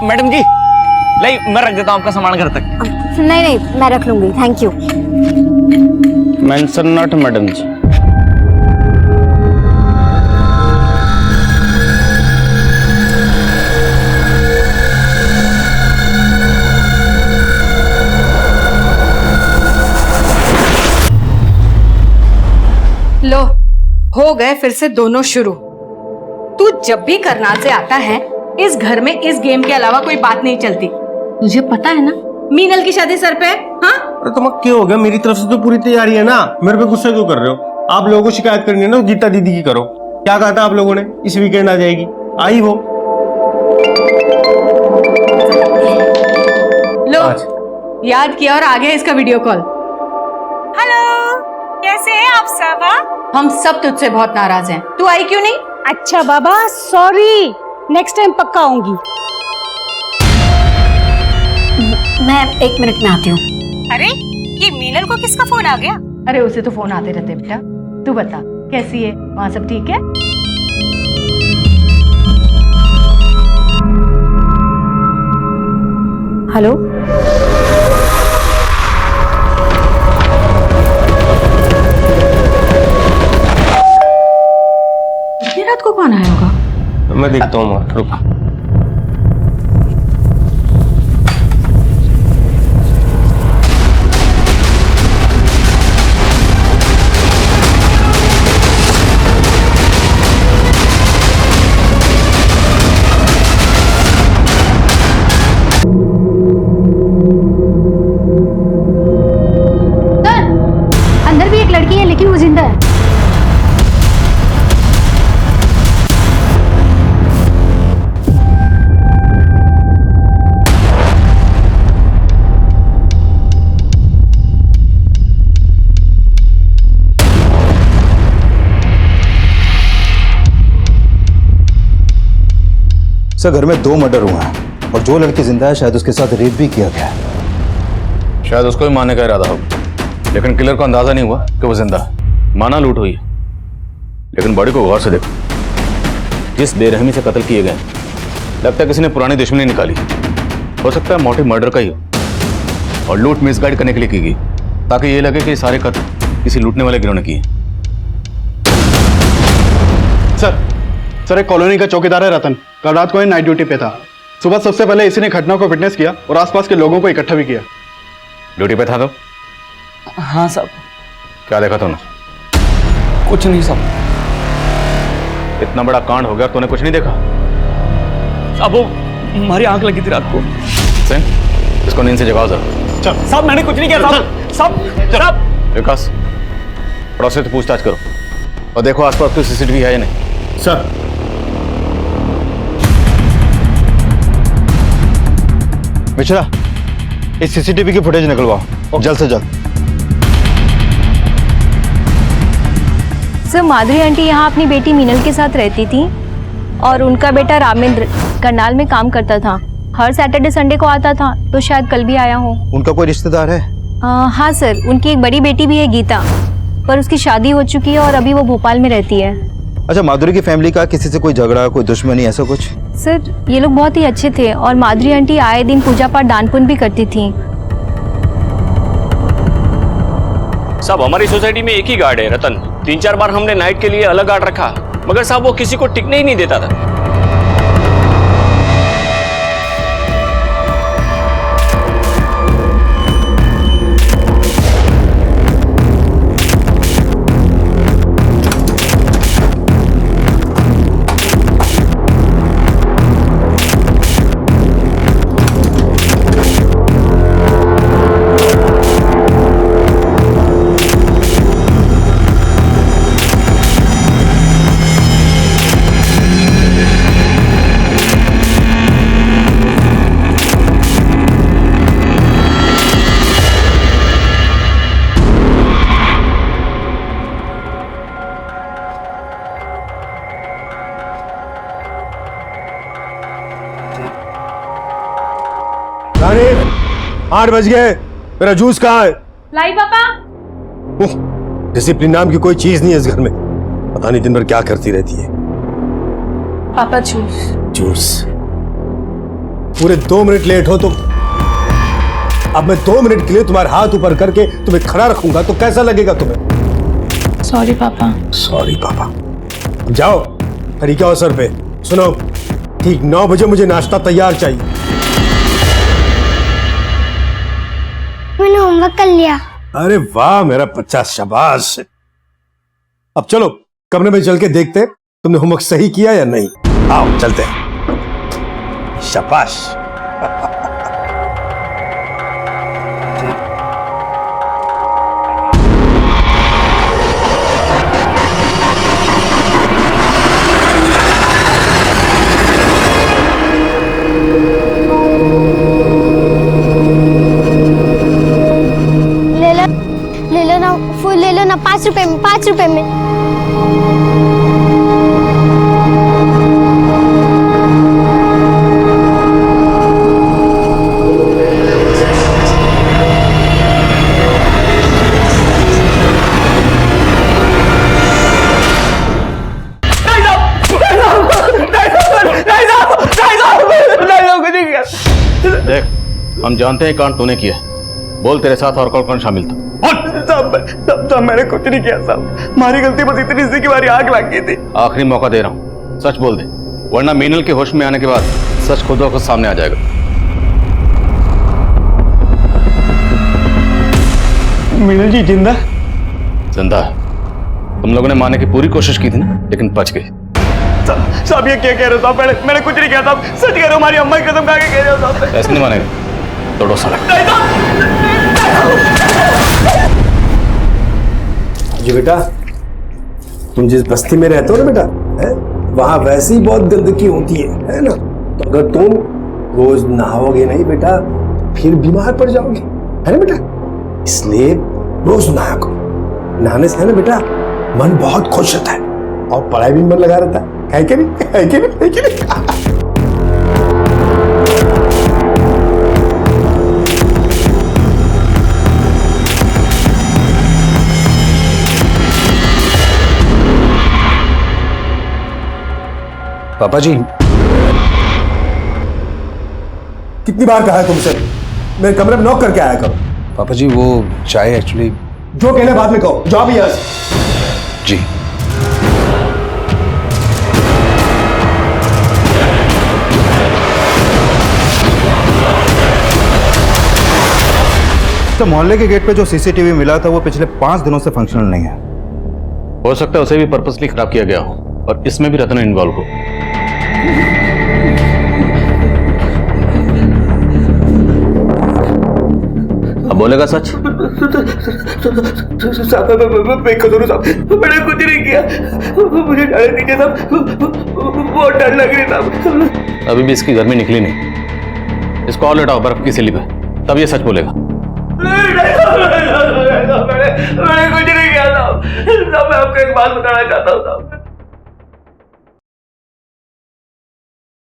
Madam जी, लाई मैं रख देता हूँ आपका सामान घर तक। नहीं नहीं, मैं रख लूंगी, thank you. Mention not madam ji. लो, हो गए फिर से दोनों शुरू। तू जब भी करनाल से आता है, इस घर में इस गेम के अलावा कोई बात नहीं चलती। तुझे पता है ना मीनल की शादी सर पे है। हाँ, अरे तुम्हें क्या हो गया? मेरी तरफ से तो पूरी तैयारी है ना, मेरे पे गुस्सा क्यों कर रहे हो? आप लोगों को शिकायत करनी है ना, गीता दीदी की करो। क्या कहा था आप लोगों ने? इस वीकेंड आ जाएगी, आई वो। लो, याद किया और आ गया इसका वीडियो कॉल। हेलो, कैसे हैं आप सब? हम सब तुझसे बहुत नाराज हैं। तू आई क्यों नहीं? अच्छा बाबा, सॉरी, नेक्स्ट टाइम पक्का आऊंगी। मैं 1 मिनट में आती हूँ। अरे, ये मीनल को किसका फोन आ गया? अरे उसे तो फोन आते रहते बेटा। तू बता कैसी है, वहाँ सब ठीक है? हेलो, इतनी रात को कौन आया होगा? मैं देखता हूँ, रुको। अंदर भी एक लड़की है लेकिन वो जिंदा है। सर, घर में 2 मर्डर हुए हैं और जो लड़की जिंदा है शायद उसके साथ रेप भी किया गया है। शायद उसको ही मारने का इरादा हो, लेकिन किलर को अंदाजा नहीं हुआ कि वो जिंदा है। माना लूट हुई है, लेकिन बॉडी को गौर से देखो। जिस बेरहमी से कत्ल किए गए, लगता है किसी ने पुरानी दुश्मनी निकाली। हो सकता है मोटिव मर्डर का ही हो और लूट मिसगाइड करने के लिए की गई, ताकि ये लगे कि ये सारे कत्ल किसी लूटने वाले गिरोह ने किए। सर, एक कॉलोनी का चौकीदार है रतन। कल रात को ये नाइट ड्यूटी पे था। सुबह सबसे पहले इसी ने घटना को विटनेस किया और आसपास के लोगों को इकट्ठा भी किया। ड्यूटी पे था तो? हाँ साहब। क्या देखा तूने? कुछ नहीं साहब। इतना बड़ा कांड हो गया, तूने कुछ नहीं देखा? अब वो हमारी आंख लगी थी रात को। सिंह, इसको नींद से जगाओ जरा। साहब मैंने कुछ नहीं किया साहब। साहब विकास, पड़ोसी से पूछताछ करो और देखो आसपास कोई सीसीटीवी है या नहीं। सर, मिश्रा, इस सीसीटीवी की फुटेज निकलवाओ जल्द से जल्द। सर, माधुरी आंटी यहाँ अपनी बेटी मीनल के साथ रहती थी और उनका बेटा रामेंद्र करनाल में काम करता था। हर सैटरडे संडे को आता था, तो शायद कल भी आया हो। उनका कोई रिश्तेदार है? हाँ सर, उनकी एक बड़ी बेटी भी है गीता, पर उसकी शादी हो चुकी है और अभी वो भोपाल में रहती है। अच्छा, माधुरी की फैमिली का किसी से कोई झगड़ा, कोई दुश्मनी, ऐसा कुछ? सर, ये लोग बहुत ही अच्छे थे और माधुरी आंटी आए दिन पूजा पाठ दान पुण्य भी करती थी। साहब, हमारी सोसाइटी में एक ही गार्ड है रतन। 3-4 बार हमने नाइट के लिए अलग गार्ड रखा, मगर साहब वो किसी को टिकने ही नहीं देता था। रानी, 8 बज गए, मेरा जूस कहाँ है? लाई पापा। डिसिप्लिन नाम की कोई चीज नहीं है इस घर में। पता नहीं दिन भर क्या करती रहती है। पापा जूस। जूस? पूरे 2 मिनट लेट हो तो अब मैं 2 मिनट के लिए तुम्हारे हाथ ऊपर करके तुम्हें खड़ा रखूंगा तो कैसा लगेगा तुम्हें? सॉरी पापा। सॉरी पापा। अब जाओ, तरीका हो सर पे। सुनो, ठीक 9 बजे मुझे नाश्ता तैयार चाहिए। मैंने होमवर्क कर लिया। अरे वाह मेरा बच्चा, शाबाश। अब चलो कमरे में चल के देखते तुमने होमवर्क सही किया या नहीं। आओ चलते हैं। शाबाश। ले लो ना फूल, ले लो ना 5 रुपए में, 5 रुपए में। देख, हम जानते हैं कांड तूने किया। बोल तेरे साथ और कौन कौन शामिल था? साहब मैंने कुछ नहीं किया साहब। हमारी गलती बस इतनी सी कि हमारी आग लग गई थी। आखिरी मौका दे रहा हूं, सच बोल दे, वरना मीनल के होश में आने के बाद सच खुद ब खुद सामने आ जाएगा। मीनल जी जिंदा? जिंदा है। तुम लोगों ने मारने की पूरी कोशिश की थी ना, लेकिन बच गई। साहब ये क्या कह रहे हो साहब? मैंने कुछ नहीं किया साहब। सच कह रहे हो, हमारी अम्मा की कसम खा के कह रहे हो साहब। ऐसे नहीं मानेगा, तोड़ो साला। जी बेटा, तुम जिस बस्ती में रहते हो ना बेटा, वहां वैसी बहुत गंदगी होती है ना। तो अगर तुम रोज नहाओगे नहीं बेटा, फिर बीमार पड़ जाओगे, है ना बेटा। इसलिए रोज नहाया करो। नहाने से है ना बेटा, मन बहुत खुश रहता है और पढ़ाई भी मन लगा रहता है कि नहीं? है कि नहीं? है कि नहीं? पापा जी, कितनी बार कहा है तुमसे मेरे कमरे में नॉक करके आया करो। पापा जी वो चाय एक्चुअली। जो कहने बाद में कहो, जाओ भी यहाँ से। जी। तो मोहल्ले के गेट पे जो सीसीटीवी मिला था वो पिछले 5 दिनों से फंक्शनल नहीं है। हो सकता है उसे भी पर्पसली खराब किया गया हो और इसमें भी रतन इन्वॉल्व हो। अब बोलेगा सच? साहब मैं कसूर साहब, मैंने कुछ नहीं किया। मुझे जाने दीजिए साहब, बहुत डर लग रही साहब। अभी भी इसकी गर्मी निकली नहीं। इसको और लेटाओ बर्फ की सिली पे, तब ये सच बोलेगा। मैंने कुछ नहीं किया साहब। साहब मैं आपको एक बात बताना चाहता हूँ साहब।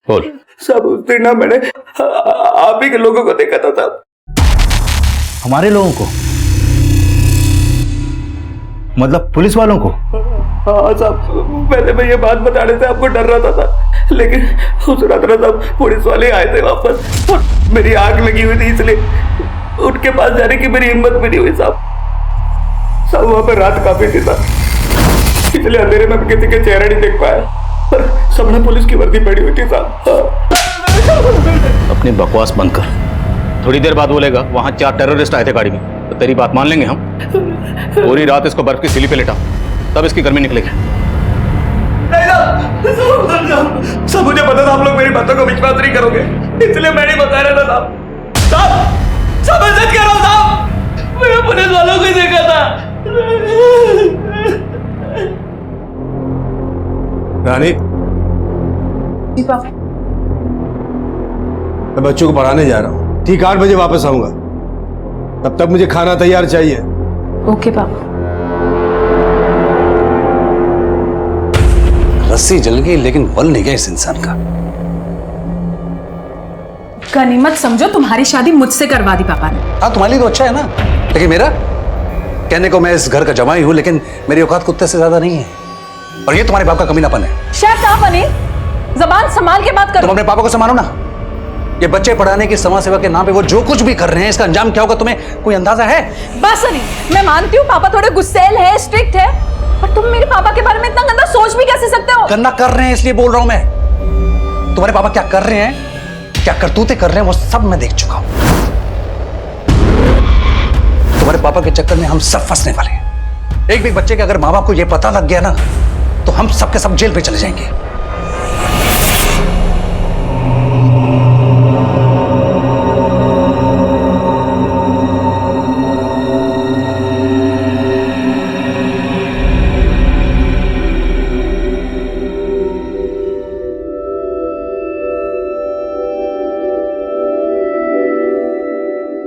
बोल। साहब उस दिन ना मैंने आप ही के लोगों को देखा था साहब। हमारे लोगों को? मतलब पुलिस वालों को? हाँ साहब, पहले मैं ये बात बताने से आपको डर रहा था, लेकिन उस रात ना साहब पुलिस वाले आए थे वापस और मेरी आग लगी हुई थी, इसलिए उनके पास जाने की मेरी हिम्मत भी नहीं हुई साहब। साहब वहां पर रात काफी थी साहब, इसलिए अंधेरे में किसी के चेहरा नहीं देख पाया, पर सबने पुलिस की वर्दी पड़ी हुई थी साहब। अपनी बकवास बंद कर। थोड़ी देर बाद बोलेगा वहां 4 टेररिस्ट आए थे गाड़ी में, तो तेरी बात मान लेंगे हम? पूरी रात इसको बर्फ की सिली पे लेटा, तब इसकी गर्मी निकलेगी। सब मुझे पता था आप लोग मेरी बातों को विश्वास नहीं करोगे, इसलिए मैं नहीं बता रहा था साहब। सब मैं सच कह रहा हूँ साहब, मैंने पुलिस वालों को ही देखा था। रानी, मैं बच्चों को पढ़ाने जा रहा हूँ, ठीक 8 बजे वापस आऊंगा। तब तक मुझे खाना तैयार चाहिए। ओके पापा। रस्सी जल गई लेकिन बल नहीं गया इस इंसान का। गनीमत समझो तुम्हारी शादी मुझसे करवा दी पापा ने। हाँ तुम्हारे लिए तो अच्छा है ना, लेकिन मेरा कहने को मैं इस घर का जमाई हूं, लेकिन मेरी औकात कुत्ते से ज्यादा नहीं है। और ये तुम्हारे बाप का कमीनापन है। शट अप अनिल, जबान संभाल के बात करो। तुम अपने पापा को संभालो ना। ये बच्चे पढ़ाने की समाज सेवा के नाम पे वो जो कुछ भी कर रहे हैं, इसका अंजाम क्या होगा तुम्हें कोई अंदाजा है? बस नहीं, मैं मानती हूँ पापा थोड़े गुस्सैल है, स्ट्रिक्ट है, पर तुम मेरे पापा के बारे में इतना गंदा सोच भी कैसे सकते हो? गंदा कर रहे हैं इसलिए बोल रहा हूं मैं। तुम्हारे पापा क्या कर रहे हैं, क्या करतूतें कर रहे हैं, वो सब मैं देख चुका हूं। तुम्हारे पापा के चक्कर में हम सब फंसने वाले हैं। एक भी बच्चे के अगर माँ बाप को यह पता लग गया ना, तो हम सबके सब जेल पे चले जाएंगे।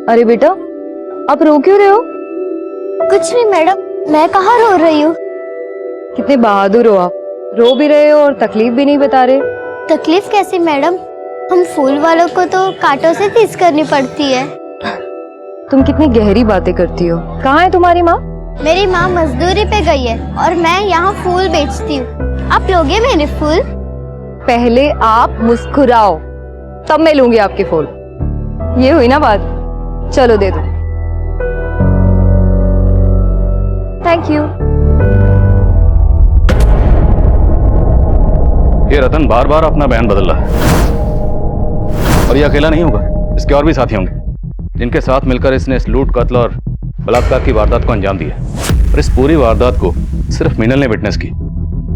अरे बेटा, आप रो क्यों रहे हो? कुछ नहीं मैडम, मैं कहाँ रो रही हूँ। कितने बहादुर हो आप, रो भी रहे हो और तकलीफ भी नहीं बता रहे। तकलीफ कैसी मैडम, हम फूल वालों को तो कांटों से फीस करनी पड़ती है। तुम कितनी गहरी बातें करती हो। कहाँ है तुम्हारी माँ? मेरी माँ मजदूरी पे गई है और मैं यहाँ फूल बेचती हूँ। आप लोगे मेरे फूल? पहले आप मुस्कुराओ, तब मैं लूंगी आपके फूल। ये हुई ना बात, चलो दे दो। Thank you. ये रतन बार बार अपना बयान बदल रहा है, और ये अकेला नहीं होगा, इसके और भी साथी होंगे जिनके साथ मिलकर इसने इस लूट, कत्ल और बलात्कार की वारदात को अंजाम दिया। और इस पूरी वारदात को सिर्फ मीनल ने विटनेस की।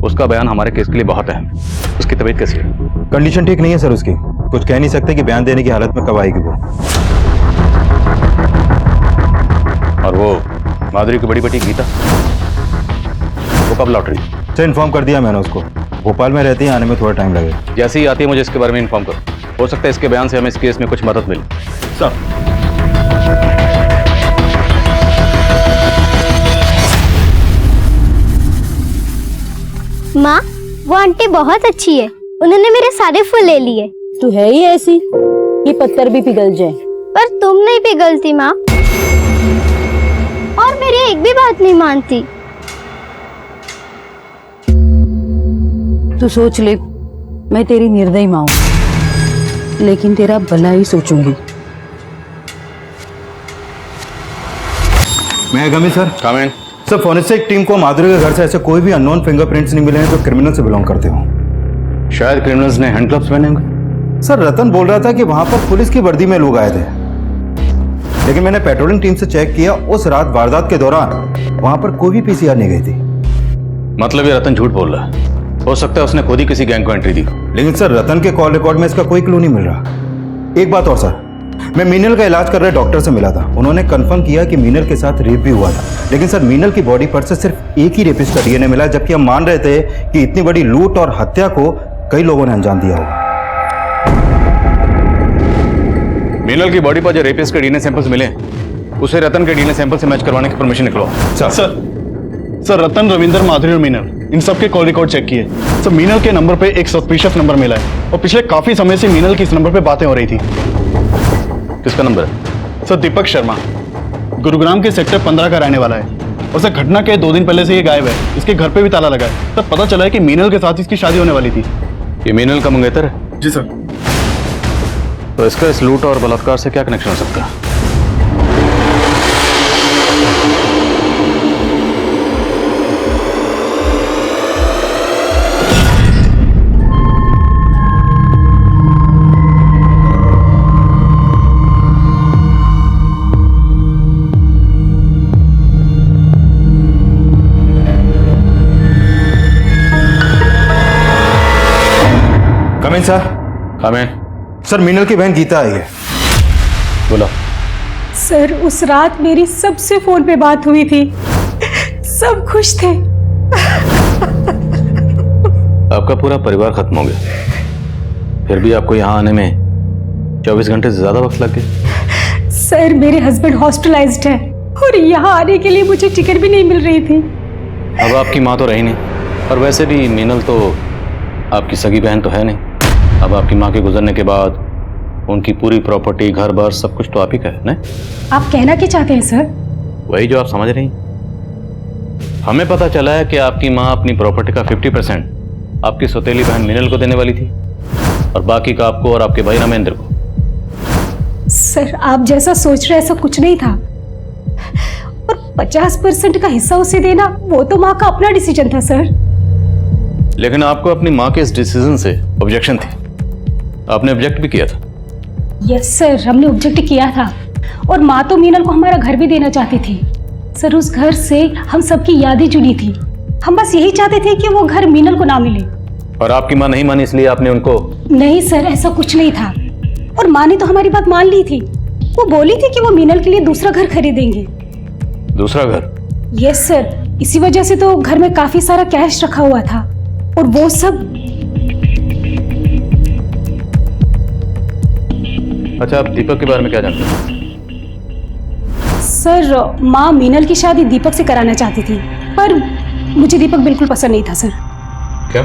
उसका बयान हमारे केस के लिए बहुत अहम है। उसकी तबीयत कैसी है? कंडीशन ठीक नहीं है सर उसकी, कुछ कह नहीं सकते कि बयान देने की हालत में कब आएगी वो। और वो माधुरी की बड़ी बेटी गीता, वो कब लौट रही? सर इन्फॉर्म कर दिया मैंने उसको, भोपाल में रहती है, आने में थोड़ा टाइम लगेगा। जैसे ही आती है मुझे इसके बारे में इन्फॉर्म करो, हो सकता है इसके बयान से हमें इस केस में कुछ मदद मिले। सर माँ, वो आंटी बहुत अच्छी है, उन्होंने मेरे सारे फूल ले लिए। तू है ही ऐसी, ये पत्थर भी पिघल जाए। पर तुम नहीं पिघलती माँ, और मेरी एक भी बात नहीं मानती। तू सोच ले, मैं तेरी निर्दयी माँ हूँ, लेकिन तेरा भला ही सोचूंगी। मैं गमी sir. Comment. Sir forensic team को माधुरी के घर से ऐसे कोई भी अननोन फिंगरप्रिंट्स नहीं मिले हैं जो क्रिमिनल से बिलोंग करते हो। शायद क्रिमिनल्स ने हैंड ग्लव्स पहने होंगे। सर रतन बोल रहा था कि वहां पर पुलिस की वर्दी में लोग आए थे, लेकिन मैंने पेट्रोलिंग टीम से चेक किया, उस रात वारदात के दौरान वहां पर कोई भी पीसीआर नहीं गई थी। मतलब ये रतन झूठ बोल रहा है, हो सकता है उसने खुद ही किसी गैंग को एंट्री दी। लेकिन सर रतन के कॉल रिकॉर्ड में इसका कोई क्लू नहीं मिल रहा। एक बात और सर, मैं मीनल का इलाज कर रहे डॉक्टर से मिला था, उन्होंने कंफर्म किया कि मीनल के साथ रेप भी हुआ था। लेकिन सर मीनल की बॉडी पर से सिर्फ एक ही रेपिस्ट का डीएनए मिला, जबकि हम मान रहे थे कि इतनी बड़ी लूट और हत्या को कई लोगों ने अंजाम दिया होगा। मीनल की बॉडी पर जो रेपिस्ट के डीएनए सैंपल्स मिले, उसे रतन के डीएनए सैंपल से मैच करवाने की परमिशन निकलवाओ। सर रतन, रविंदर, माधुरी और मीनल, इन सब के कॉल रिकॉर्ड चेक किए। सर मीनल के नंबर पे एक सस्पिशियस नंबर मिला है, और पिछले काफी समय से मीनल की इस नंबर पे बातें हो रही थी। किसका नंबर है? सर दीपक शर्मा, गुरुग्राम के सेक्टर 15 का रहने वाला है, और सर घटना के 2 दिन पहले से ये गायब है। इसके घर पे भी ताला लगा है। सर पता चला है कि मीनल के साथ इसकी शादी होने वाली थी। ये मीनल का मंगेतर है? जी सर। तो इसका इस लूट और बलात्कार से क्या कनेक्शन हो सकता है? Coming sir. Comment. Sir Meenal की बहन गीता आई है। बोला। सर उस रात मेरी सबसे फोन पे बात हुई थी, सब खुश थे। आपका पूरा परिवार खत्म हो गया, फिर भी आपको यहाँ आने में 24 घंटे से ज्यादा वक्त लग गया। सर मेरे हस्बैंड हॉस्पिटलाइज्ड है, और यहाँ आने के लिए मुझे टिकट भी नहीं मिल रही थी। अब आपकी माँ तो रही नहीं, और वैसे भी मीनल तो आपकी सगी बहन तो है नहीं। अब आपकी माँ के गुजरने के बाद उनकी पूरी प्रॉपर्टी, घर बार सब कुछ तो आप ही का है ना? आप कहना क्या चाहते हैं सर? वही जो आप समझ रही हैं। हमें पता चला है कि आपकी माँ अपनी प्रॉपर्टी का 50% आपकी सौतेली बहन मीनल को देने वाली थी, और बाकी का आपको और आपके भाई रामेंद्र को। सर आप जैसा सोच रहे ऐसा कुछ नहीं था, और 50% का हिस्सा उसे देना वो तो माँ का अपना डिसीजन था सर। लेकिन आपको अपनी माँ के इस डिसीजन से ऑब्जेक्शन थी, आपने ऑब्जेक्ट भी किया था। यस सर, हमने ऑब्जेक्ट किया था, और माँ तो मीनल को हमारा घर भी देना चाहती थी सर। उस घर से हम सबकी यादें जुड़ी थी, हम बस यही चाहते थे कि वो घर मीनल को ना मिले। और आपकी माँ नहीं मानी इसलिए आपने उनको? नहीं सर, ऐसा कुछ नहीं था, और माँ ने तो हमारी बात मान ली थी। वो बोली थी कि वो मीनल के लिए दूसरा घर खरीदेंगे। दूसरा घर? यस सर, इसी वजह से तो घर में काफी सारा कैश रखा हुआ था, और वो सब। अच्छा, आप दीपक के बारे में क्या जानते हैं? सर माँ मीनल की शादी दीपक से कराना चाहती थी, पर मुझे दीपक बिल्कुल पसंद नहीं था सर। क्या?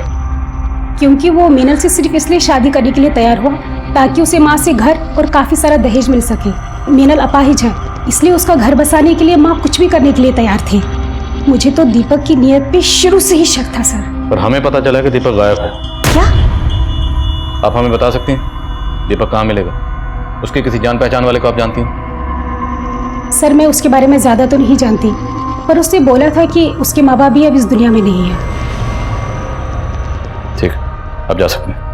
क्योंकि वो मीनल से सिर्फ इसलिए शादी करने के लिए तैयार हुआ ताकि उसे माँ से घर और काफी सारा दहेज मिल सके। मीनल अपाहिज है, इसलिए उसका घर बसाने के लिए माँ कुछ भी करने के लिए तैयार थी। मुझे तो दीपक की नीयत पे शुरू से ही शक था सर। पर हमें पता चला कि दीपक गायब है। क्या? आप हमें बता सकती हैं दीपक कहाँ मिलेगा? उसके किसी जान पहचान वाले को आप जानती हैं? सर मैं उसके बारे में ज्यादा तो नहीं जानती, पर उसने बोला था कि उसके माँ बाप भी अब इस दुनिया में नहीं है। ठीक, आप जा सकते हैं।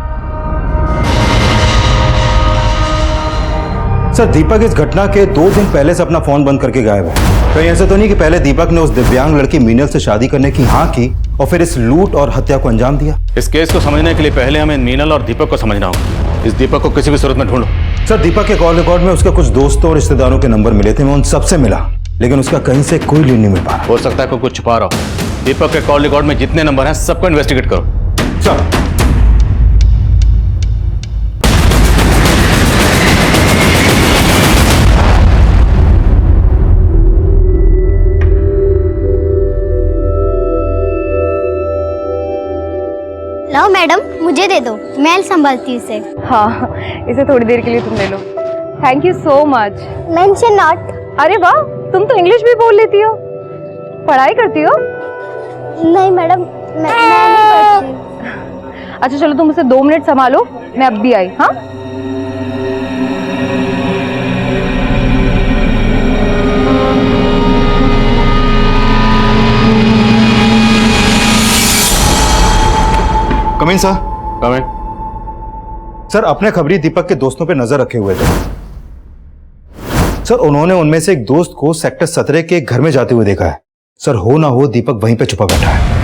सर दीपक इस घटना के 2 दिन पहले से अपना फोन बंद करके गायब है। कहीं ऐसा तो नहीं कि पहले दीपक ने उस दिव्यांग लड़की मीनल से शादी करने की हाँ की और फिर इस लूट और हत्या को अंजाम दिया? इस केस को समझने के लिए पहले हमें मीनल और दीपक को समझना होगा। इस दीपक को किसी भी सूरत में ढूंढो। सर दीपक के कॉल रिकॉर्ड में उसके कुछ दोस्तों और रिश्तेदारों के नंबर मिले थे, मैं उन सबसे मिला, लेकिन उसका कहीं से कोई लीड नहीं मिल पा रहा। हो सकता है कोई कुछ छुपा रहा हो। दीपक के कॉल रिकॉर्ड में जितने नंबर हैं सबको इन्वेस्टिगेट करो। सर लाओ मैडम, मुझे दे दो, मैं संभालती हूँ इसे। हाँ, इसे थोड़ी देर के लिए तुम ले लो। Thank you so much. Mention not. अरे वाह, तुम तो इंग्लिश भी बोल लेती हो। पढ़ाई करती हो? नहीं मैडम, मैं नहीं पढ़ती। अच्छा चलो, तुम उसे 2 मिनट संभालो, मैं अब भी आई। हाँ कम इन सर। कम इन। सर अपने खबरी दीपक के दोस्तों पे नजर रखे हुए थे सर। उन्होंने उनमें से एक दोस्त को सेक्टर 17 के घर में जाते हुए देखा है सर। हो ना हो दीपक वहीं पे छुपा बैठा है।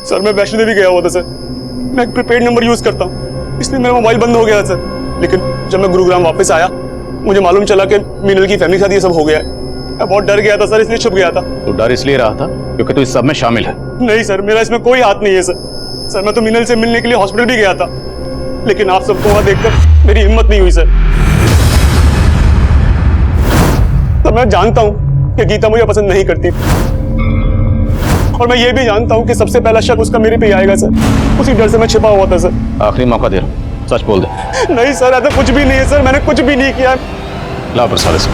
सर मैं वैष्णो देवी गया हुआ था सर। मैं एक प्रीपेड नंबर यूज करता हूँ, इसलिए मेरा मोबाइल बंद हो गया सर। लेकिन जब मैं गुरुग्राम वापस आया मुझे मालूम चला कि मीनल की फैमिली के साथ ये सब हो गया है। मैं बहुत डर गया था सर, इसलिए छुप गया था। तो डर इसलिए रहा था क्योंकि तू इस सब में शामिल है? नहीं सर, मेरा इसमें कोई हाथ नहीं है सर। सर मैं तो मीनल से मिलने के लिए हॉस्पिटल भी गया था, लेकिन आप सबको वहां देखकर मेरी हिम्मत नहीं हुई सर। तो मैं जानता हूँ कि गीता मुझे पसंद नहीं करती, और मैं ये भी जानता हूँ कि सबसे पहला शक उसका मेरे पे ही आएगा सर। उसी डर से मैं छिपा हुआ था सर। आखिरी मौका दे रहा हूँ, सच बोल दे। नहीं सर, ऐसा कुछ भी नहीं है सर, मैंने कुछ भी नहीं किया। ला प्रसाद से।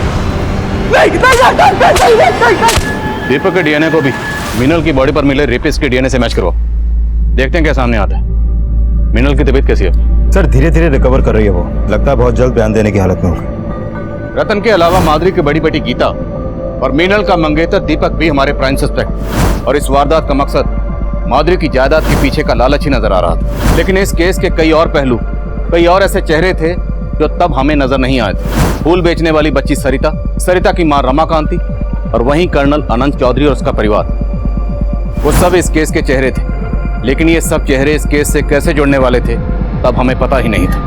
दीपक के डीएनए को भी मीनल की बॉडी पर मिले रेपिस्ट के डीएनए से मैच करवाओ, देखते हैं क्या सामने आता है। मीनल की तबीयत कैसी है? सर धीरे धीरे रिकवर कर रही है वो, लगता है बहुत जल्द बयान देने की हालत में होगी। रतन के अलावा माधुरी की बड़ी बेटी गीता और मीनल का मंगेतर दीपक भी हमारे प्राइम सस्पेक्ट, और इस वारदात का मकसद माधुरी की जायदाद के पीछे का लालच ही नजर आ रहा था। लेकिन इस केस के कई और पहलू, कई और ऐसे चेहरे थे जो तब हमें नजर नहीं आए थे। फूल बेचने वाली बच्ची सरिता, सरिता की मां रमाकांति, और वहीं कर्नल अनंत चौधरी और उसका परिवार, वो सब इस केस के चेहरे थे। लेकिन ये सब चेहरे इस केस से कैसे जुड़ने वाले थे तब हमें पता ही नहीं था।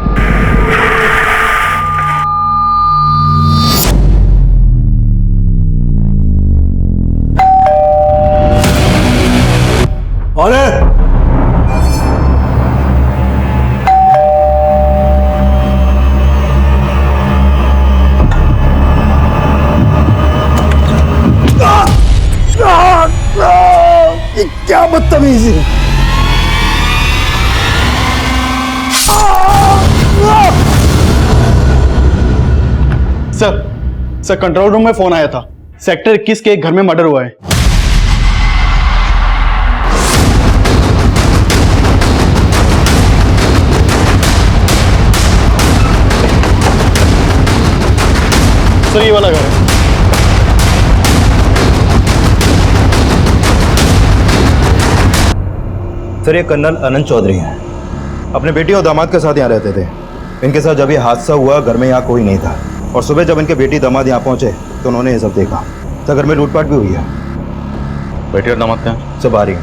बदतमीजी। सर कंट्रोल रूम में फोन आया था, सेक्टर 21 के एक घर में मर्डर हुआ है। सर ये वाला घर है। सर ये कर्नल अनंत चौधरी हैं, अपने बेटी और दामाद के साथ यहाँ रहते थे। इनके साथ जब ये हादसा हुआ घर में यहाँ कोई नहीं था, और सुबह जब इनके बेटी दामाद यहाँ पहुंचे तो उन्होंने ये सब देखा। तो घर में लूटपाट भी हुई है। बेटी और दामाद क्या सब आ रही है।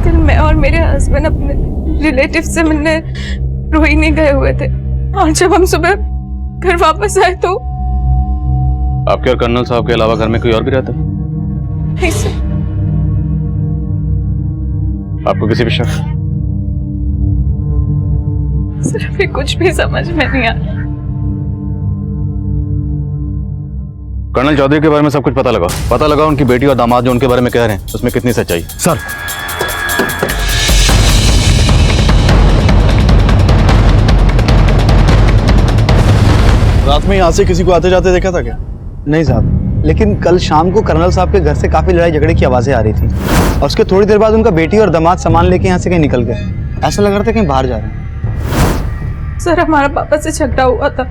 कल मैं और मेरे हस्बैंड अपने रिलेटिव से मिलने रोहिणी गए हुए थे, और जब हम सुबह घर वापस आए तो आपके और कर्नल साहब के अलावा घर में कोई और भी रहता है? नहीं सर। आपको किसी भी शक? सर अभी कुछ भी समझ में नहीं आ। कर्नल चौधरी के बारे में सब कुछ पता लगा उनकी बेटी और दामाद जो उनके बारे में कह रहे हैं उसमें कितनी सच्चाई? सर रात में यहाँ से किसी को आते जाते देखा था क्या? नहीं साहब, लेकिन कल शाम को कर्नल साहब के घर से काफी लड़ाई झगड़े की आवाजें आ रही थी, और उसके थोड़ी देर बाद उनका बेटी और दामाद सामान लेके यहाँ से कहीं निकल गए। ऐसा लग रहा था कहीं बाहर जा रहे हैं। सर हमारा पापा से झगड़ा हुआ था,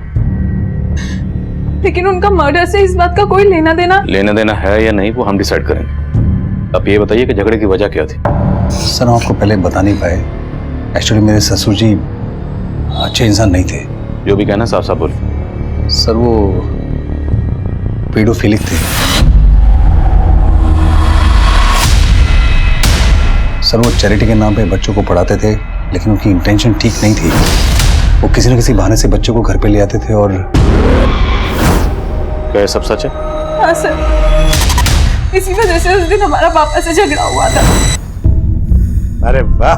लेकिन उनका मर्डर से इस बात का कोई लेना देना है या नहीं वो हम डिसाइड करेंगे। आप ये बताइए कि झगड़े की वजह क्या थी? सर हम आपको पहले बता नहीं पाए, एक्चुअली मेरे ससुर जी अच्छे इंसान नहीं थे। जो भी कहना साफ साफ बोलिए। सर वो पेडोफिलिक थे। सर वो चैरिटी के नाम पे बच्चों को पढ़ाते थे, लेकिन उनकी इंटेंशन ठीक नहीं थी। वो किसी न किसी बहाने से बच्चों को घर पे ले आते थे। और क्या ये सब सच है? हाँ सर, इसी वजह से उस दिन हमारा पापा से झगड़ा हुआ था। अरे वाह,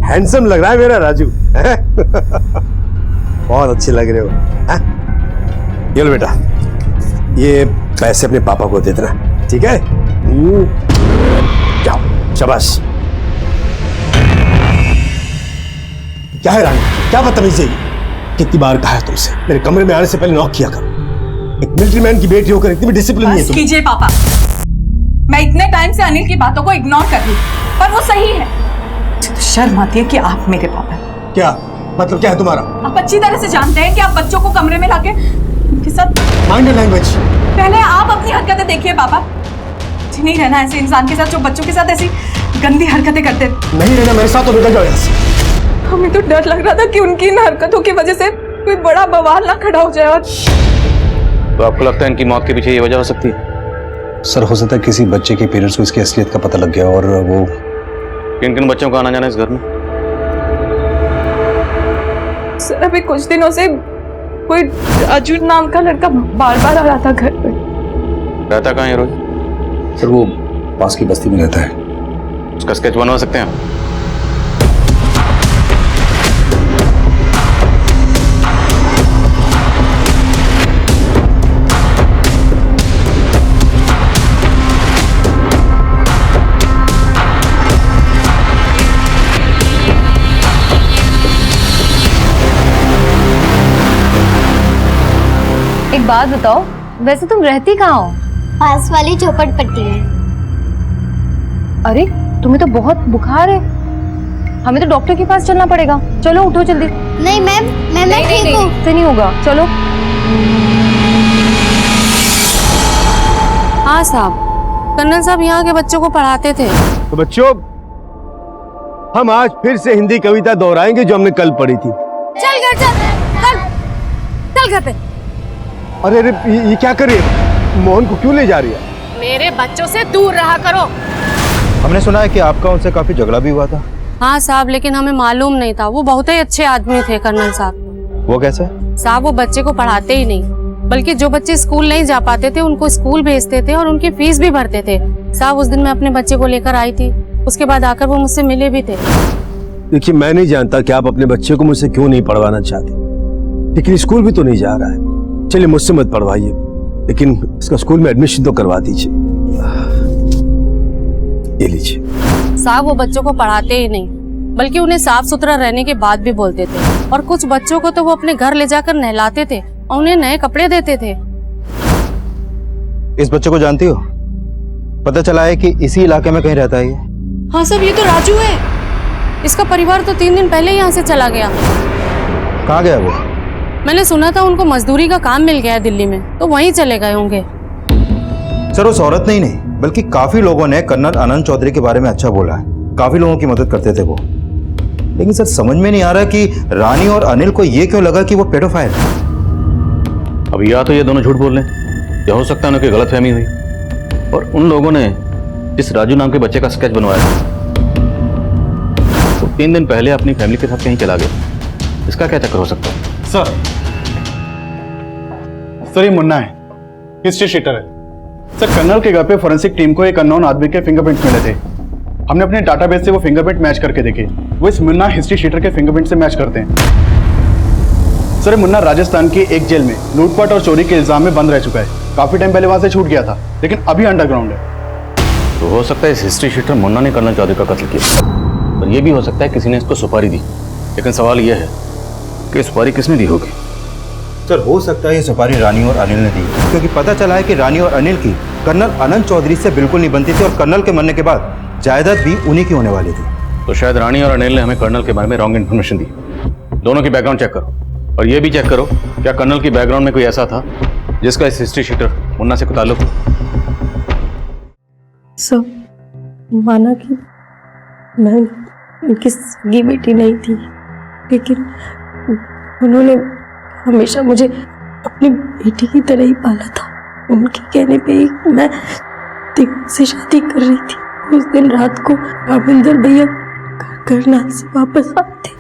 हैंडसम लग रहा है मेरा राजू। बहुत अच्छे लग रहे हो। ये लो बेटा, ये पैसे अपने पापा को दे देना, ठीक है? जाओ, शाबाश। क्या है रानी, क्या बदतमीजी है? कितनी बार कहा है तुमसे मेरे कमरे में आने से पहले नॉक किया करो। एक मिलिट्री मैन की बेटी होकर इतनी भी डिसिप्लिन नहीं है तुम। कीजिए पापा, मैं इतने टाइम से अनिल की बातों को इग्नोर कर रही, पर वो सही है। तो शर्म आती है कि आप मेरे पापा। क्या मतलब क्या है तुम्हारा? आप अच्छी तरह से जानते हैं कि आप बच्चों को कमरे में लाके उनके साथ माइंड लैंग्वेज। पहले आप अपनी हरकतें देखिए पापा। नहीं रहना ऐसे इंसान के साथ जो बच्चों के साथ ऐसी गंदी हरकतें करते। नहीं रहना मेरे साथ तो निकल जाओ यहाँ से। हमें तो डर लग रहा था कि उनकी इन हरकतों की वजह से कोई बड़ा बवाल ना खड़ा हो जाए। और तो आपको लगता है इनकी मौत के पीछे ये वजह हो सकती है? सर हो सकता है किसी बच्चे के पेरेंट्स को इसकी असलियत का पता लग गया, और वो किन किन बच्चों का आना जाना इस घर में? सर अभी कुछ दिनों से कोई राजू नाम का लड़का बार बार आ रहा था घर पे। रहता कहाँ है रोज? सर वो पास की बस्ती में रहता है। उसका स्केच बनवा सकते हैं? एक बात बताओ, वैसे तुम रहती कहाँ हो? पास वाली झोपड़पट्टी में। अरे तुम्हें तो बहुत बुखार है, हमें तो डॉक्टर के पास चलना पड़ेगा। चलो उठो जल्दी। नहीं मैम, मैं ठीक हूँ। से नहीं होगा, चलो। हाँ साहब, कर्नल साहब यहाँ के बच्चों को पढ़ाते थे। तो बच्चों, हम आज फिर से हिंदी कविता दोहराएंगे जो हमने कल पढ़ी थी। चल घर चल घर पे। अरे अरे ये क्या कर रही है? मोहन को क्यों ले जा रही है? मेरे बच्चों से दूर रहा करो। हमने सुना है कि आपका उनसे काफी झगड़ा भी हुआ था। हाँ साहब, लेकिन हमें मालूम नहीं था। वो बहुत ही अच्छे आदमी थे कर्नल साहब। वो कैसे? साहब वो बच्चे को पढ़ाते ही नहीं, बल्कि जो बच्चे स्कूल नहीं जा पाते थे उनको स्कूल भेजते थे और उनकी फीस भी भरते थे। साहब उस दिन मैं अपने बच्चे को लेकर आई थी, उसके बाद आकर वो मुझसे मिले भी थे। देखिए मैं नहीं जानता कि आप अपने बच्चे को मुझसे क्यों नहीं पढ़वाना चाहते, लेकिन स्कूल भी तो नहीं जा रहा है। चलिए मुझसे मत पढ़वाइए, लेकिन इसका स्कूल में एडमिशन तो करवा दीजिए। ये लीजिए। साहब वो बच्चों को पढ़ाते ही नहीं, बल्कि उन्हें साफ सुथरा रहने की बात भी बोलते थे, और कुछ बच्चों को तो वो अपने घर ले जाकर नहलाते थे और उन्हें नए कपड़े देते थे। इस बच्चे को जानती हो? पता चला है कि इसी इलाके में कहीं रहता है ये। हाँ साहब, ये तो राजू है। इसका परिवार तो 3 दिन पहले यहाँ से चला गया। कहाँ गया वो? मैंने सुना था उनको मजदूरी का काम मिल गया है दिल्ली में, तो वहीं चले गए होंगे। सर उस औरत ने ही नहीं बल्कि काफी लोगों ने कर्नल आनंद चौधरी के बारे में अच्छा बोला है। काफी लोगों की मदद करते थे वो। लेकिन सर समझ में नहीं आ रहा कि रानी और अनिल को ये क्यों लगा कि वो पेडोफाइल है। अब या तो ये दोनों झूठ बोल रहे हैं, या हो सकता है उनकी गलतफहमी हुई, और उन लोगों ने जिस राजू नाम के बच्चे का स्केच बनवाया तो 3 दिन पहले अपनी फैमिली के साथ कहीं चला गया। इसका क्या चक्कर हो सकता है? सर ये मुन्ना है, हिस्ट्री शीटर है। सर कर्नल के घर पे फोरेंसिक टीम को एक अननोन आदमी के फिंगरप्रिंट्स मिले थे। हमने अपने डाटाबेस से वो फिंगरप्रिंट मैच करके देखे, वो इस मुन्ना हिस्ट्री शीटर के फिंगरप्रिंट से मैच करते हैं। सर मुन्ना राजस्थान की एक जेल में लूटपाट और चोरी के इल्जाम में बंद रह चुका है। काफी टाइम पहले वहां से छूट गया था, लेकिन अभी अंडरग्राउंड है। तो हो सकता है इस हिस्ट्री शीटर मुन्ना ने कर्नल चौधरी का कत्ल किया, और यह भी हो सकता है किसी ने इसको सुपारी दी। लेकिन सवाल यह है कि सुपारी किसने दी होगी? सर हो सकता है ये सुपारी रानी और अनिल ने दी, क्योंकि पता चला है कि रानी और अनिल की कर्नल आनंद चौधरी से बिल्कुल नहीं बनती थी, और कर्नल के मरने के बाद जायदाद भी उन्हीं की होने वाली थी। तो शायद रानी और अनिल ने हमें कर्नल के बारे में रॉन्ग इन्फॉर्मेशन दी। दोनों की बैकग्राउंड चेक करो, और ये भी चेक करो क्या कर्नल की बैकग्राउंड में कोई ऐसा था जिसका इस हिस्ट्री शीटर मुन्ना से कोई ताल्लुक हो। सब माना कि मैं उनकी सगी बेटी नहीं थी, लेकिन उन्होंने हमेशा मुझे अपनी बेटी की तरह ही पाला था। उनके कहने पे ही मैं दीपक से शादी कर रही थी। उस दिन रात को रामेंद्र भैया करनाल से वापस आए थे।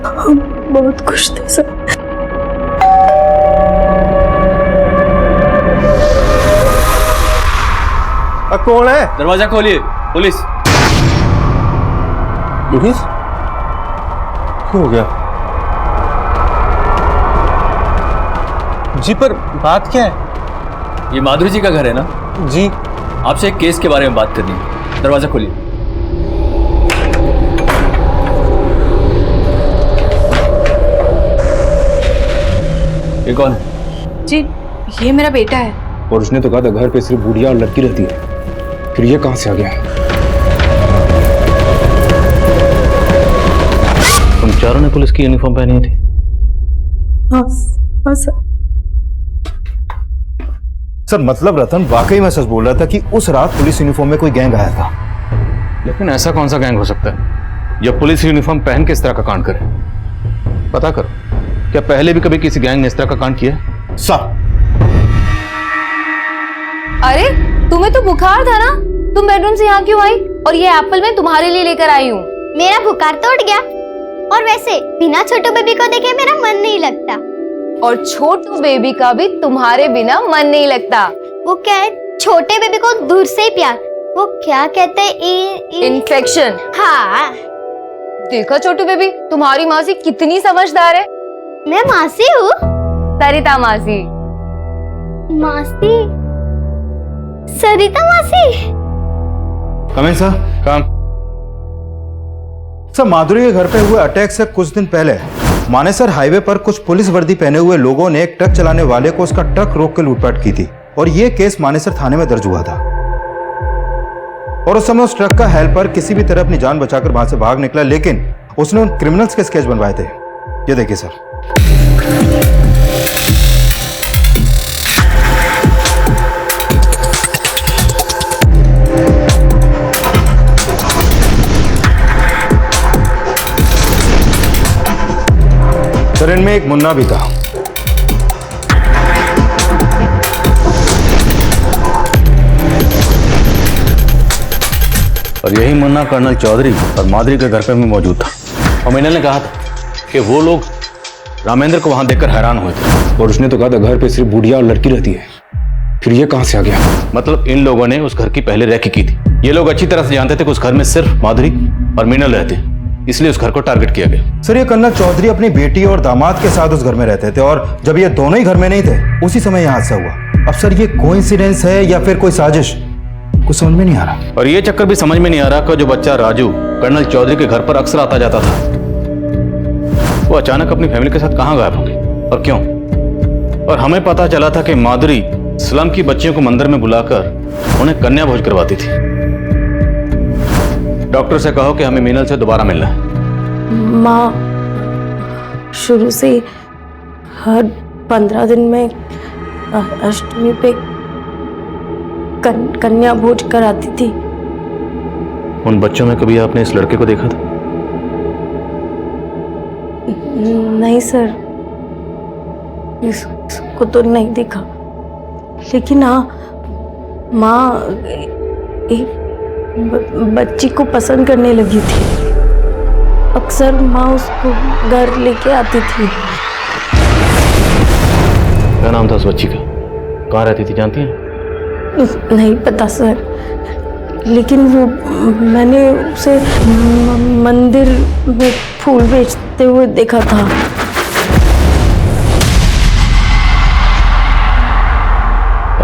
हम बहुत खुश थे सब। कौन है? दरवाजा खोलिए। पुलिस। पुलिस? क्या हो गया? जी पर बात क्या है? ये माधुरी जी का घर है ना? जी। आपसे एक केस के बारे में बात करनी है। दरवाजा खोलिए। ये कौन है? जी ये मेरा बेटा है। और उसने तो कहा था घर पे सिर्फ बुढ़िया और लड़की रहती है, फिर ये कहां से आ गया? तुम चारों ने पुलिस की यूनिफॉर्म पहनी थी? हाँ सर। सर मतलब रतन वाकई में सच बोल रहा था कि उस रात पुलिस यूनिफॉर्म में कोई गैंग आया था। लेकिन ऐसा कौन सा गैंग हो सकता है जो पुलिस यूनिफॉर्म पहन के इस तरह का कांड करे? पता करो, क्या पहले भी कभी किसी गैंग ने इस तरह का कांड किया? सर अरे तुम्हें तो बुखार था ना, तुम बेडरूम से यहाँ क्यों आई? और ये एप्पल मैं तुम्हारे लिए लेकर आई हूँ। मेरा बुखार तो उठ गया, और वैसे बिना छोटू बेबी को देखे मेरा मन नहीं लगता। और छोटू बेबी का भी तुम्हारे बिना मन नहीं लगता। वो क्या है, छोटे बेबी को दूर से ही प्यार, वो क्या कहते हैं, इन्फेक्शन। हाँ देखो छोटू बेबी, तुम्हारी मासी कितनी समझदार है। मैं मासी हूँ? सरिता मासी। मासी? सरिता मासी? कम इन सर। काम। सर माधुरी के घर पे हुए अटैक से कुछ दिन पहले मानेसर हाईवे पर कुछ पुलिस वर्दी पहने हुए लोगों ने एक ट्रक चलाने वाले को उसका ट्रक रोक कर लूटपाट की थी, और यह केस मानेसर थाने में दर्ज हुआ था। और उस समय उस ट्रक का हेल्पर किसी भी तरह अपनी जान बचाकर वहां से भाग निकला, लेकिन उसने उन क्रिमिनल्स के स्केच बनवाए थे। ये देखिए सर। सर इनमें एक मुन्ना भी था। और यही मुन्ना कर्नल चौधरी और माधुरी के घर पर भी मौजूद था। और मिनल ने कहा था कि वो लोग रामेंद्र को वहां देखकर हैरान हुए थे। और उसने तो कहा था घर पे सिर्फ बुढ़िया और लड़की रहती है, फिर ये कहां से आ गया? मतलब इन लोगों ने उस घर की पहले रेकी की थी। ये लोग अच्छी तरह से जानते थे कि उस घर में सिर्फ माधुरी और मिनल रहते, इसलिए उस घर को टारगेट किया गया। सर ये कर्नल चौधरी अपनी बेटी और दामाद के साथ उस घर में रहते थे, और जब ये दोनों ही घर में नहीं थे उसी समय यहाँ हादसा हुआ। अब सर ये कोइंसिडेंस है या फिर कोई साजिश, कुछ समझ में नहीं आ रहा। और ये चक्कर भी समझ में नहीं आ रहा कि जो बच्चा राजू कर्नल चौधरी के घर पर अक्सर आता जाता था, वो अचानक अपनी फैमिली के साथ कहां गायब हो गई और क्यों। और हमें पता चला था कि माधुरी स्लम की बच्चियों को मंदिर में बुलाकर उन्हें कन्या भोज करवाती थी। डॉक्टर से कहो कि हमें मीनल से दोबारा मिलना है। माँ शुरू से हर 15 दिन में अष्टमी पे कन्या भोज कराती थी। उन बच्चों में कभी आपने इस लड़के को देखा था? नहीं सर, इसको तो नहीं देखा, लेकिन हाँ माँ एक बच्ची को पसंद करने लगी थी। अक्सर माँ उसको घर लेके आती थी। क्या नाम था उस बच्ची का? कहाँ रहती थी जानती हैं? नहीं पता सर, लेकिन वो मैंने उसे मंदिर में फूल बेचते हुए देखा था।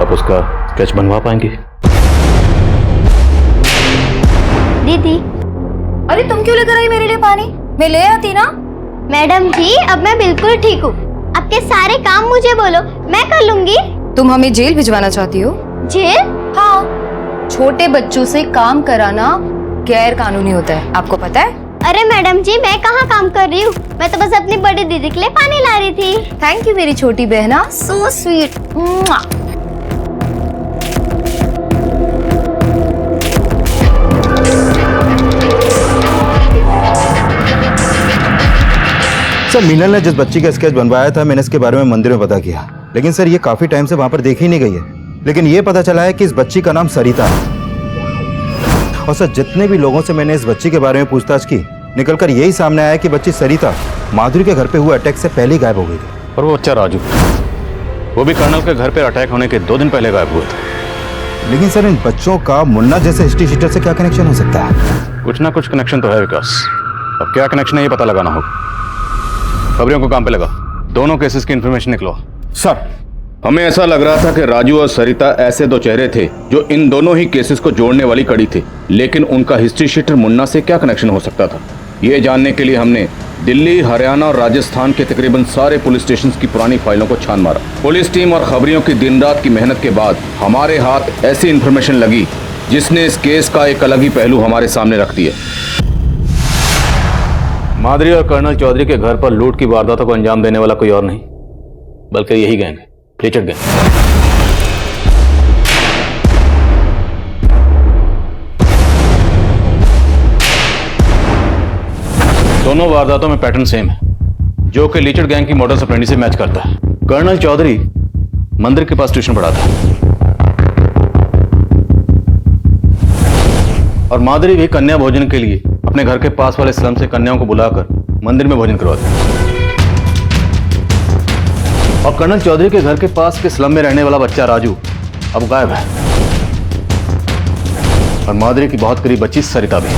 आप उसका स्केच बनवा पाएंगे? दीदी, अरे तुम क्यों लेकर आई मेरे लिए पानी? मैं ले आती ना। मैडम जी अब मैं बिल्कुल ठीक हूँ। आपके सारे काम मुझे बोलो, मैं कर लूंगी। तुम हमें जेल भिजवाना चाहती हो? जेल? हाँ, छोटे बच्चों से काम कराना गैर कानूनी होता है, आपको पता है? अरे मैडम जी मैं कहाँ काम कर रही हूँ, मैं तो बस अपनी बड़ी दीदी के लिए पानी ला रही थी। थैंक यू मेरी छोटी बहना, सो स्वीट। सर मीनल ने जिस बच्ची का स्केच बनवाया था, मैंने इसके बारे में मंदिर में पता किया, लेकिन सर ये काफी टाइम से वहां पर देखी नहीं गई है। लेकिन ये पता चला है कि इस बच्ची का नाम सरिता है। और सर जितने भी लोगों से मैंने इस बच्ची के बारे में पूछताछ की, निकलकर यही सामने आया कि बच्ची सरिता माधुरी के घर पे हुए अटैक से पहले ही गायब हो गई थी। और वो बच्चा राजू, वो भी कर्नल के घर पे अटैक होने के 2 दिन पहले गायब हुआ था। लेकिन सर इन बच्चों का मुन्ना जैसे हिस्ट्री शीटर से क्या कनेक्शन हो सकता है? कुछ ना कुछ कनेक्शन तो है विकास, अब क्या कनेक्शन है ये पता लगाना होगा। खबरियों को काम पे लगा, दोनों केसेस की इंफॉर्मेशन निकलो। सर हमें ऐसा लग रहा था कि राजू और सरिता ऐसे 2 चेहरे थे जो इन दोनों ही केसेस को जोड़ने वाली कड़ी थे, लेकिन उनका हिस्ट्री शीटर मुन्ना से क्या कनेक्शन हो सकता था, ये जानने के लिए हमने दिल्ली, हरियाणा और राजस्थान के तकरीबन सारे पुलिस स्टेशन की पुरानी फाइलों को छान मारा। पुलिस टीम और खबरियों की दिन रात की मेहनत के बाद हमारे हाथ ऐसी इंफॉर्मेशन लगी जिसने इस केस का एक अलग ही पहलू हमारे सामने रख दिया। माधुरी और कर्नल चौधरी के घर पर लूट की वारदातों को अंजाम देने वाला कोई और नहीं बल्कि यही गैंग है, रिचर्ड गैंग। दोनों वारदातों में पैटर्न सेम है, जो कि लीचड़ गैंग की मॉडल ऑपरेंडी से मैच करता है। कर्नल चौधरी मंदिर के पास ट्यूशन पढ़ाता है और माधुरी भी कन्या भोजन के लिए अपने घर के पास वाले स्लम से कन्याओं को बुलाकर मंदिर में भोजन करवाते हैं। और कर्नल चौधरी के घर के पास के स्लम में रहने वाला बच्चा राजू अब गायब है और माधुरी की बहुत करीब बच्ची सरिता भी।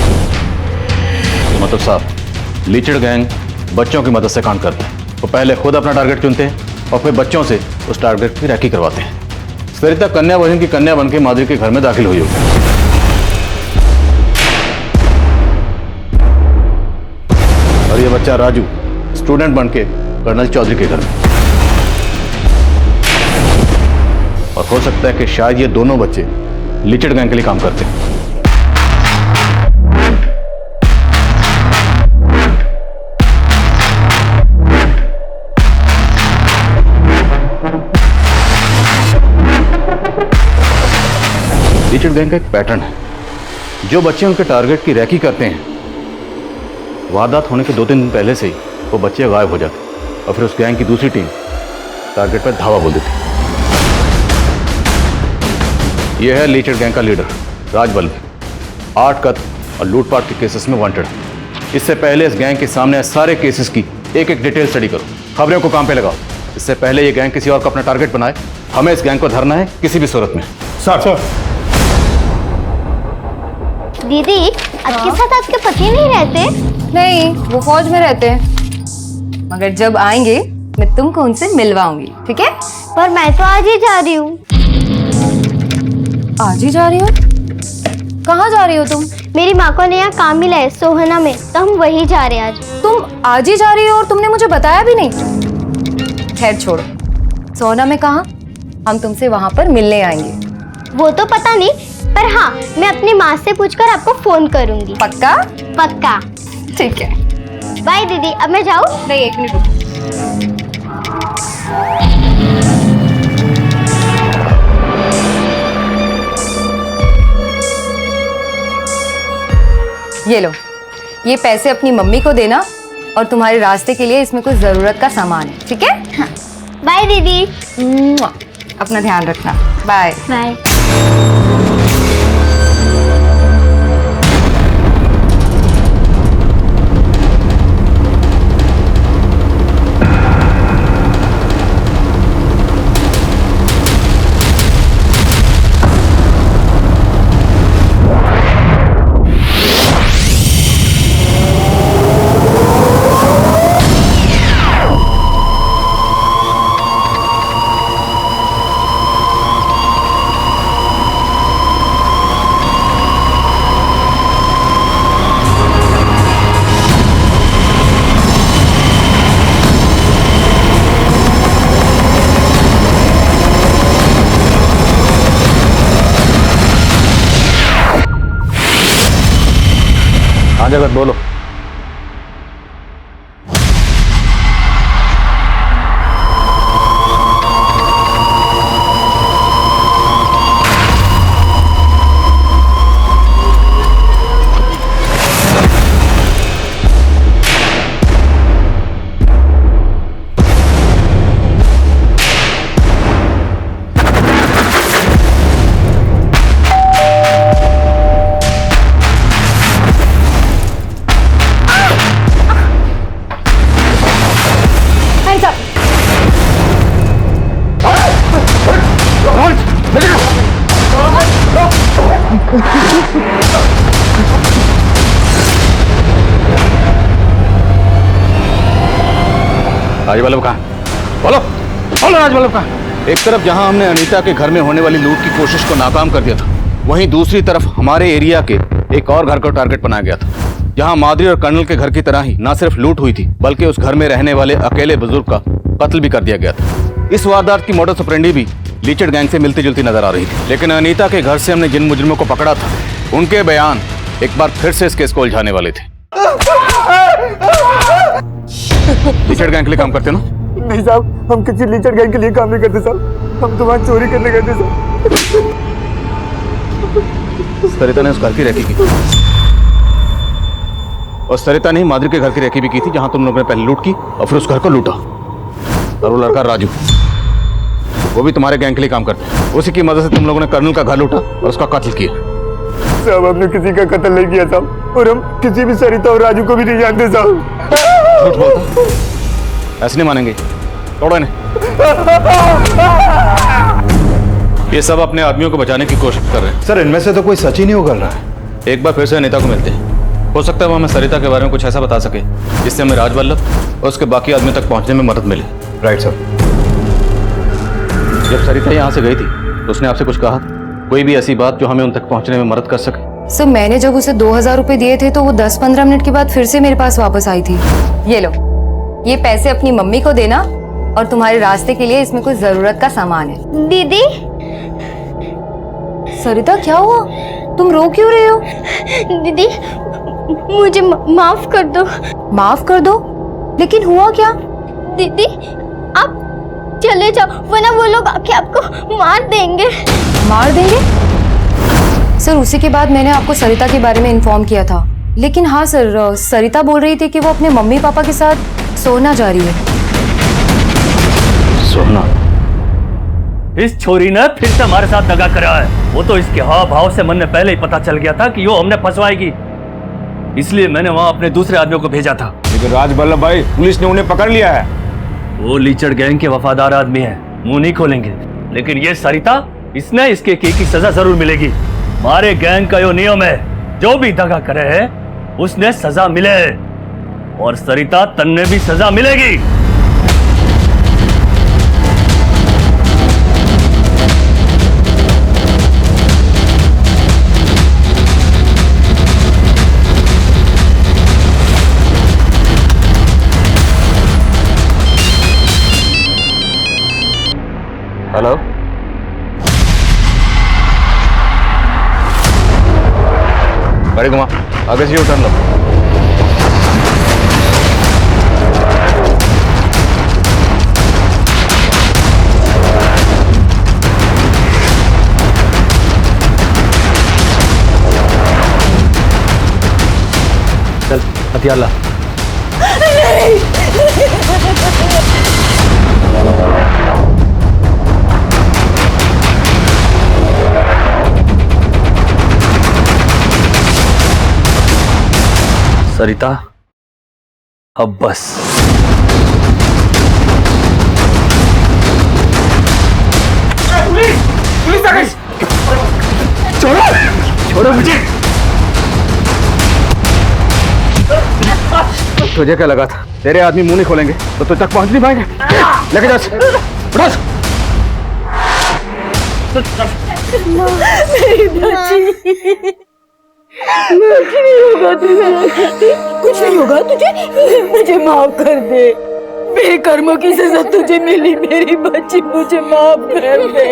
मतलब साहब लीचड़ गैंग बच्चों की मदद से काम करते हैं। वो पहले खुद अपना टारगेट चुनते हैं और फिर बच्चों से उस टारगेट की रैकी करवाते हैं। सरिता कन्या भोजन की कन्या बनकर माधुरी के घर में दाखिल हुई होगी और ये बच्चा राजू स्टूडेंट बनके कर्नल चौधरी के घर में। और हो सकता है कि शायद ये दोनों बच्चे लीचड़ गैंग के लिए काम करते हैं। लीचड़ गैंग का एक पैटर्न है, जो बच्चे उनके टारगेट की रैकी करते हैं, वारदात होने के 2-3 दिन पहले से ही वो बच्चे गायब हो जाते और फिर उस गैंग की दूसरी टीम टारगेट पर धावा बोल देती। यह है लीचड़ गैंग का लीडर राजबल्लभ, 8 कत्ल और लूटपाट के केसेस में वांटेड है। इससे पहले इस गैंग के सामने आए सारे केसेस की एक डिटेल स्टडी करो, खबरों को काम पे लगाओ। इससे पहले ये गैंग किसी और को अपना टारगेट बनाए, हमें इस गैंग को धरना है किसी भी सूरत में। सर दीदी आपके साथ आपके पति नहीं रहते? नहीं, वो फौज में रहते हैं, मगर जब आएंगे मैं तुमको उनसे मिलवाऊंगी, ठीक है? पर मैं तो आज ही जा रही हूँ। आज ही जा रही हो? कहाँ जा रही हो तुम? मेरी माँ को नया काम मिला है सोहना में, तो हम वही जा रहे हैं आज। तुम आज ही जा रही हो और तुमने मुझे बताया भी नहीं? खैर छोड़ो, सोहना में कहाँ? हम तुमसे वहां पर मिलने आएंगे। वो तो पता नहीं, पर हाँ मैं अपनी माँ से पूछकर आपको फोन करूंगी। पक्का? पक्का। ठीक है, बाय दीदी। अब मैं जाऊँ? नहीं, 1 मिनट रुको। ये लो, ये पैसे अपनी मम्मी को देना और तुम्हारे रास्ते के लिए इसमें कुछ जरूरत का सामान है, ठीक है? हाँ। बाय दीदी। अपना ध्यान रखना। Bye bye. हाँ जगत बोलो। राजवल्लभ कहाँ? बोलो बोलो, राजवल्लभ कहाँ? एक तरफ जहां हमने अनीता के घर में होने वाली लूट की कोशिश को नाकाम कर दिया था, वहीं दूसरी तरफ हमारे एरिया के एक और घर को टारगेट बनाया गया था, जहां माधुरी और कर्नल के घर की तरह ही न सिर्फ लूट हुई थी, बल्कि उस घर में रहने वाले अकेले बुजुर्ग का कत्ल भी कर दिया गया था। इस वारदात की मोडस ऑपरेंडी भी लीचड़ गैंग से मिलती जुलती नजर आ रही थी, लेकिन अनीता के घर से हमने जिन मुजरिमों को पकड़ा था, उनके बयान एक बार फिर से इस केस को उलझाने वाले थे। लीचड़ गैंग के लिए काम करते ना? नहीं साहब, हम किसी लीचड़ गैंग के लिए काम नहीं करते साहब, हम तो वहाँ चोरी करने गए थे साहब। सरिता ने उस घर की रेकी की, और सरिता ने ही माधुरी के घर की रेकी भी की थी, जहां तुम लोगों ने पहले लूट की और फिर उस घर को लूटा। और वो लड़का राजू, वो भी तुम्हारे गैंग के लिए काम करता है। उसी की मदद से तुम लोगों ने कर्नल का घर लूटा और उसका कत्ल किया। साहब हमने किसी का कत्ल नहीं किया साहब, और हम किसी भी सरिता और राजू को भी नहीं जानते साहब। झूठ बोलता, ऐसे नहीं मानेंगे, तोड़ो इन्हें। ये सब अपने आदमियों को बचाने की कोशिश कर रहे हैं। सर इनमें से तो कोई सच ही नहीं उगल रहा है। एक बार फिर से अनीता को मिलते हैं, हो सकता है वो हमें सरिता के बारे में कुछ ऐसा बता सके जिससे हमें राजवल्लभ और उसके बाकी आदमियों तक पहुंचने में मदद मिले। Right sir. जब सरिता यहाँ से गई थी तो उसने आपसे कुछ कहा? कोई भी ऐसी बात जो हमें उन तक पहुंचने में मदद कर सके? सर मैंने जब उसे 2000 रुपए दिए थे तो वो 10-15 मिनट के बाद फिर से मेरे पास वापस आई थी। ये लो, ये पैसे अपनी मम्मी को देना और तुम्हारे रास्ते के लिए इसमें कुछ जरूरत का सामान है। दीदी। सरिता क्या हुआ? तुम रो क्यों रहे हो? दीदी मुझे माफ कर दो। माफ कर दो? लेकिन हुआ क्या? दीदी आप चले जाओ, वरना वो लोग आके आपको मार देंगे। मार देंगे? सर उसी के बाद मैंने आपको सरिता के बारे में इन्फॉर्म किया था। लेकिन हाँ सर, सरिता बोल रही थी कि वो अपने मम्मी पापा के साथ सोना जा रही है। सोना? इस छोरी ने फिर से हमारे साथ दगा करा है। वो तो इसके हाव भाव से मन में पहले ही पता चल गया था कि वो हमने फंसवाएगी, इसलिए मैंने वहां अपने दूसरे आदमियों को भेजा था। लेकिन राजवल्लभ भाई, पुलिस ने उन्हें पकड़ लिया है। वो लीचड़ गैंग के वफादार आदमी है, मुंह नहीं खोलेंगे। लेकिन ये सरिता, इसने इसके की सजा जरूर मिलेगी। हमारे गैंग का यो नियम है, जो भी दगा करे है उसने सजा मिले, और सरिता तन्ने भी सजा मिलेगी। गाड़ी घुमा, आगे से उतर लो। चल हथियार ला। सरिता, अब बस। पुलिस आ गई। छोड़ो छोड़ो मुझे। तुझे क्या लगा था तेरे आदमी मुंह नहीं खोलेंगे तो तुझ तक पहुंच नहीं पाएंगे? लेके जा, बस। मेरी बच्ची, कुछ नहीं होगा तुझे, कुछ नहीं होगा तुझे, मुझे माफ कर दे। मेरे कर्मों की सजा तुझे मिली मेरी बच्ची, मुझे माफ कर दे।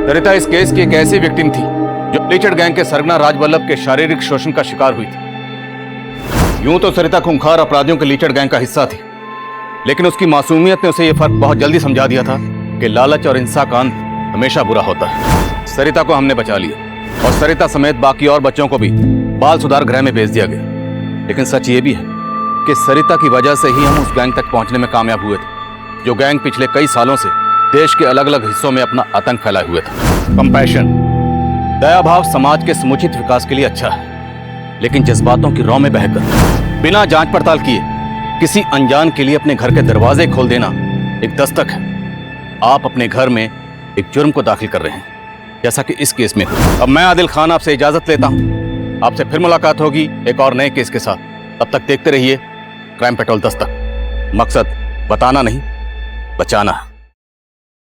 सरिता इस केस की एक ऐसी विक्टिम थी जो लीचड़ गैंग के सरगना राजवल्लभ के शारीरिक शोषण का शिकार हुई थी। यूं तो सरिता खूंखार अपराधियों के लीचड़ गैंग का हिस्सा थी, लेकिन उसकी मासूमियत ने उसे यह फर्क बहुत जल्दी समझा दिया था कि लालच और हिंसा का अंत हमेशा बुरा होता है। सरिता को हमने बचा लिया और सरिता समेत बाकी और बच्चों को भी बाल सुधार गृह में भेज दिया गया। लेकिन सच ये भी है कि सरिता की वजह से ही हम उस गैंग तक पहुंचने में कामयाब हुए थे, जो गैंग पिछले कई सालों से देश के अलग अलग हिस्सों में अपना आतंक फैलाए हुए था। कंपैशन, दया भाव समाज के समुचित विकास के लिए अच्छा है, लेकिन जज्बातों की रौ में बहकर बिना जांच पड़ताल किए किसी अनजान के लिए अपने घर के दरवाजे खोल देना एक दस्तक है। आप अपने घर में एक जुर्म को दाखिल कर रहे हैं, जैसा कि इस केस में हुआ। अब मैं आदिल खान आपसे इजाजत लेता हूं। आपसे फिर मुलाकात होगी एक और नए केस के साथ। तब तक देखते रहिए क्राइम पेट्रोल दस्तक। मकसद बताना नहीं, बचाना है।